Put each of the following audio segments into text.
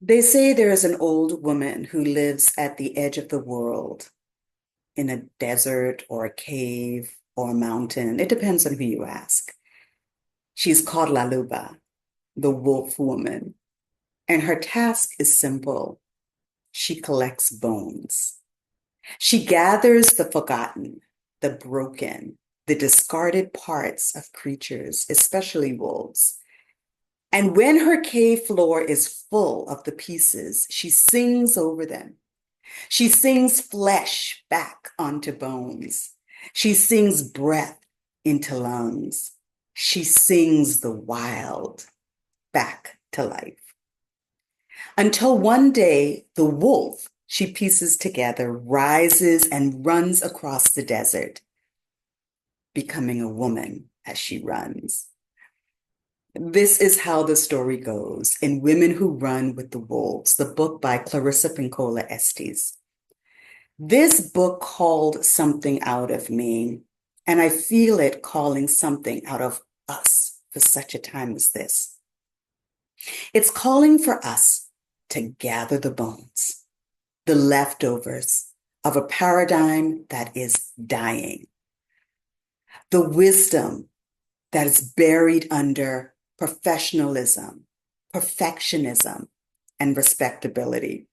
They say there is an old woman who lives at the edge of the world in a desert or a cave or a mountain. It depends on who you ask. She's called Laluba, the wolf woman, and her task is simple. She collects bones. She gathers the forgotten, the broken, the discarded parts of creatures, especially wolves. And when her cave floor is full of the pieces, she sings over them. She sings flesh back onto bones. She sings breath into lungs. She sings the wild back to life. Until one day, the wolf she pieces together rises and runs across the desert, becoming a woman as she runs. This is how the story goes in Women Who Run with the Wolves, the book by Clarissa Pinkola Estes. This book called something out of me, and I feel it calling something out of us for such a time as this. It's calling for us to gather the bones, the leftovers of a paradigm that is dying, the wisdom that is buried under professionalism, perfectionism, and respectability.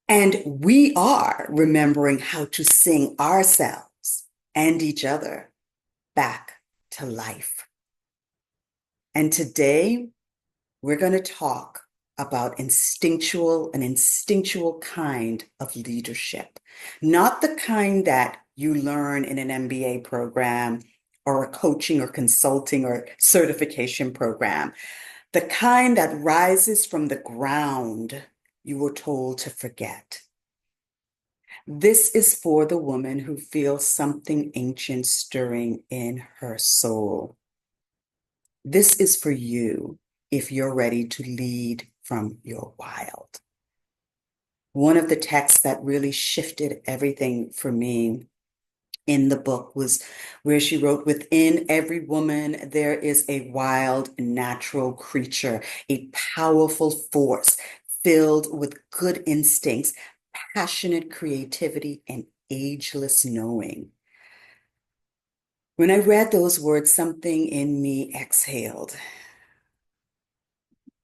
And we are remembering how to sing ourselves and each other back to life. And today we're going to talk about an instinctual kind of leadership, not the kind that you learn in an MBA program or a coaching or consulting or certification program, the kind that rises from the ground you were told to forget. This is for the woman who feels something ancient stirring in her soul. This is for you if you're ready to lead from your wild. One of the texts that really shifted everything for me in the book was where she wrote, "Within every woman, there is a wild natural creature, a powerful force filled with good instincts, passionate creativity, and ageless knowing." When I read those words, something in me exhaled.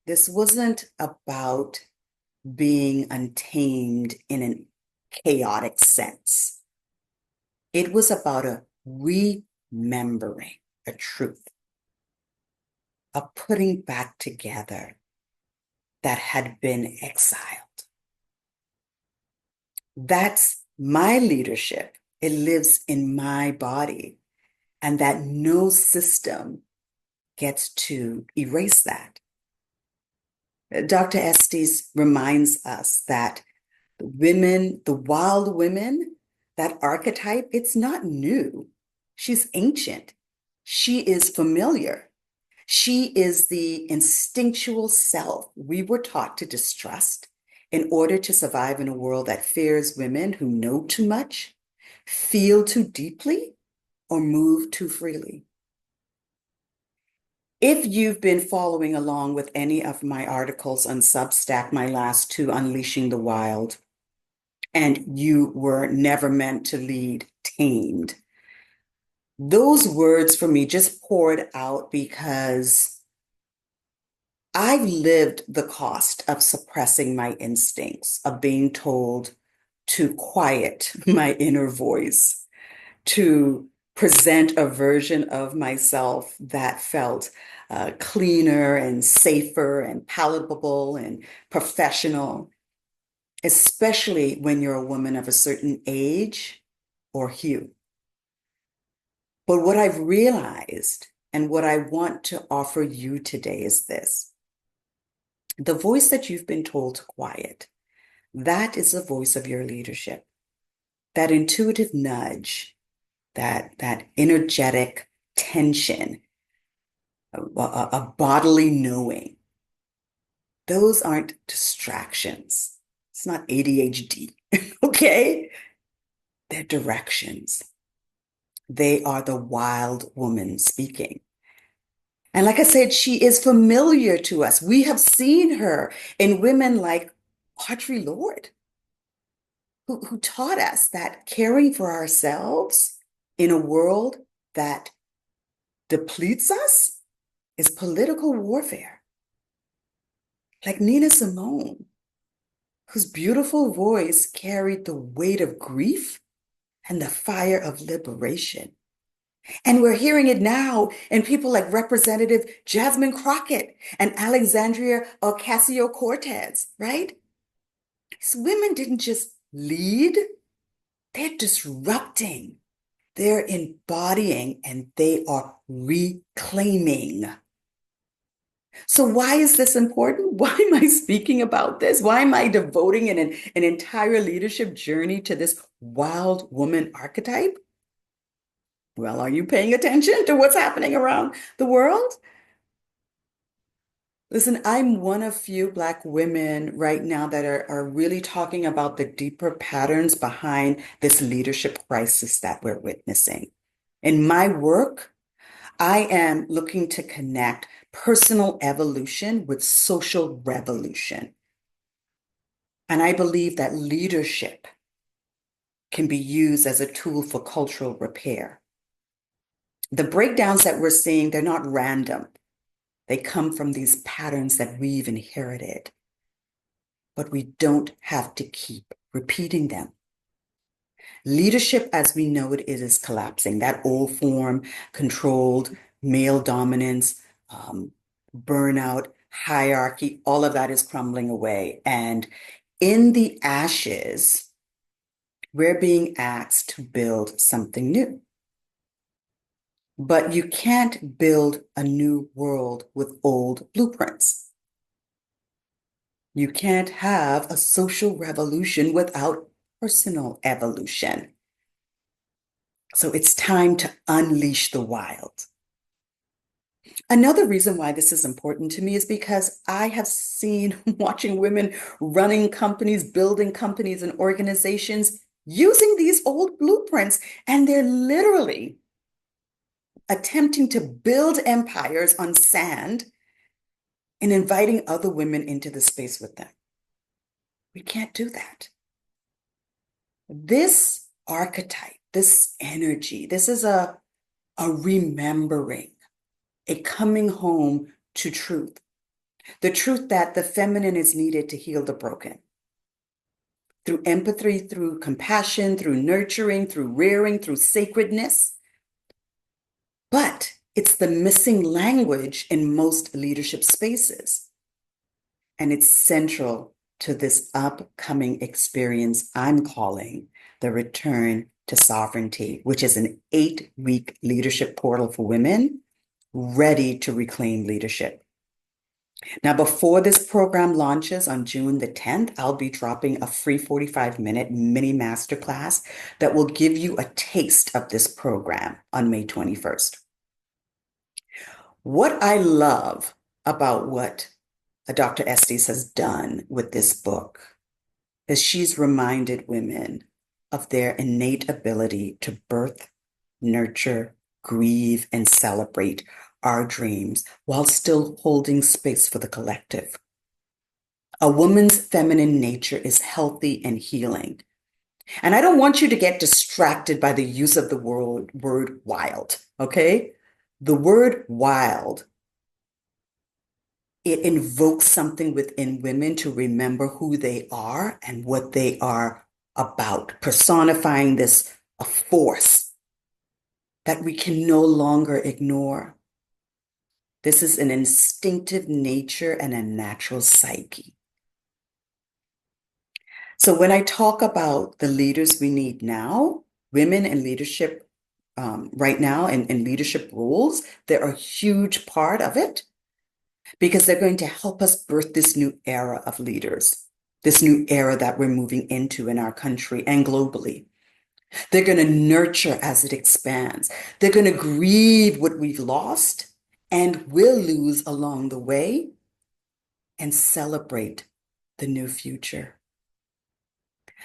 This wasn't about being untamed in a chaotic sense. It was about a remembering a truth, a putting back together that had been exiled. That's my leadership. It lives in my body, and that no system gets to erase that. Dr. Estes reminds us that the women, the wild women, that archetype, it's not new. She's ancient. She is familiar. She is the instinctual self we were taught to distrust in order to survive in a world that fears women who know too much, feel too deeply, or move too freely. If you've been following along with any of my articles on Substack, my last two, Unleashing the Wild, and you were never meant to lead tamed, those words for me just poured out because I've lived the cost of suppressing my instincts, of being told to quiet my inner voice, to present a version of myself that felt cleaner and safer and palatable and professional, especially when you're a woman of a certain age or hue. But what I've realized and what I want to offer you today is this. The voice that you've been told to quiet, that is the voice of your leadership. That intuitive nudge, that energetic tension, a bodily knowing, those aren't distractions. It's not ADHD, okay? They're directions. They are the wild woman speaking. And like I said, she is familiar to us. We have seen her in women like Audre Lorde, who taught us that caring for ourselves in a world that depletes us is political warfare. Like Nina Simone, whose beautiful voice carried the weight of grief and the fire of liberation. And we're hearing it now in people like Representative Jasmine Crockett and Alexandria Ocasio-Cortez, right? These women didn't just lead, they're disrupting, they're embodying, and they are reclaiming. So why is this important? Why am I speaking about this? Why am I devoting an entire leadership journey to this wild woman archetype? Well, are you paying attention to what's happening around the world? Listen, I'm one of few Black women right now that are really talking about the deeper patterns behind this leadership crisis that we're witnessing. In my work, I am looking to connect personal evolution with social revolution. And I believe that leadership can be used as a tool for cultural repair. The breakdowns that we're seeing, they're not random. They come from these patterns that we've inherited, but we don't have to keep repeating them. Leadership as we know it is collapsing. That old form, controlled, male dominance, burnout, hierarchy, all of that is crumbling away. And in the ashes, we're being asked to build something new. But you can't build a new world with old blueprints. You can't have a social revolution without personal evolution. So it's time to unleash the wild. Another reason why this is important to me is because I have seen watching women running companies, building companies and organizations using these old blueprints, and they're literally attempting to build empires on sand and inviting other women into the space with them. We can't do that. This archetype, this energy, this is a remembering, a coming home to truth. The truth that the feminine is needed to heal the broken. Through empathy, through compassion, through nurturing, through rearing, through sacredness. But it's the missing language in most leadership spaces. And it's central to this upcoming experience I'm calling the Return to Sovereignty, which is an 8-week leadership portal for women ready to reclaim leadership. Now, before this program launches on June the 10th, I'll be dropping a free 45-minute mini masterclass that will give you a taste of this program on May 21st. What I love about what Dr. Estes has done with this book is she's reminded women of their innate ability to birth, nurture, grieve, and celebrate our dreams while still holding space for the collective. A woman's feminine nature is healthy and healing. And I don't want you to get distracted by the use of the word wild, okay? The word wild, it invokes something within women to remember who they are and what they are about, personifying this a force that we can no longer ignore. This is an instinctive nature and a natural psyche. So when I talk about the leaders we need now, women in leadership right now and in leadership roles, they're a huge part of it because they're going to help us birth this new era of leaders, this new era that we're moving into in our country and globally. They're going to nurture as it expands. They're going to grieve what we've lost and will lose along the way and celebrate the new future.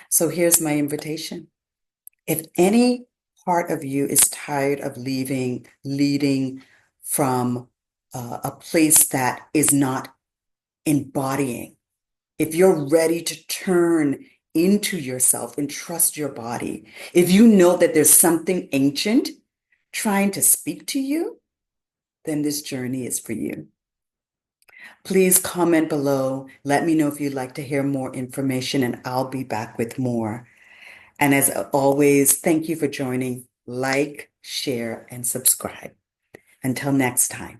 So here's my invitation. If any part of you is tired of leading from a place that is not embodying. If you're ready to turn into yourself and trust your body, if you know that there's something ancient trying to speak to you, then this journey is for you. Please comment below. Let me know if you'd like to hear more information, and I'll be back with more. And as always, thank you for joining. Like, share, and subscribe. Until next time.